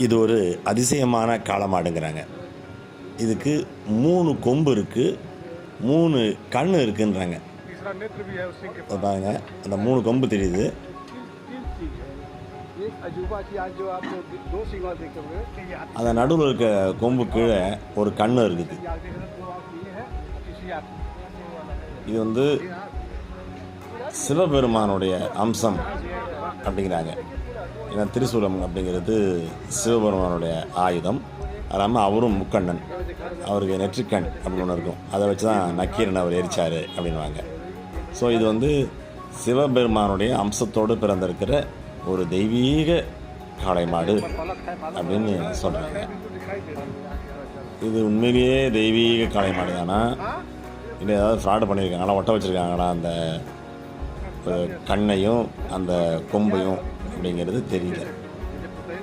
இது ஒரு அதிசயமான காளமாடுங்கிறாங்க. இதுக்கு 3 கொம்பு இருக்குது, 3 கண் இருக்குன்றாங்க. பாருங்க, அந்த 3 கொம்பு தெரியுது. அந்த நடுவில் இருக்க கொம்பு கீழே ஒரு கண் இருக்குது. இது வந்து சிவபெருமானுடைய அம்சம் அப்படிங்கிறாங்க. ஏன்னா திரிசூலம் அப்படிங்கிறது சிவபெருமானுடைய ஆயுதம். அது இல்லாமல் அவரும் முக்கண்ணன், அவருக்கு நெற்றிக்கண் அப்படின்னு ஒன்று இருக்கும். அதை வச்சு தான் நக்கீரன் அவர் எரிச்சார் அப்படின்வாங்க. ஸோ இது வந்து சிவபெருமானுடைய அம்சத்தோடு பிறந்திருக்கிற ஒரு தெய்வீக காளை மாடு அப்படின்னு சொல்கிறாங்க. இது உண்மையிலேயே தெய்வீக காளை மாடு தானா, இல்லை ஏதாவது ஃப்ராடு பண்ணியிருக்காங்களா, ஒட்ட வச்சுருக்காங்களா அந்த கண்ணையும் அந்த கொம்பையும் அப்படிங்கிறது தெரியல.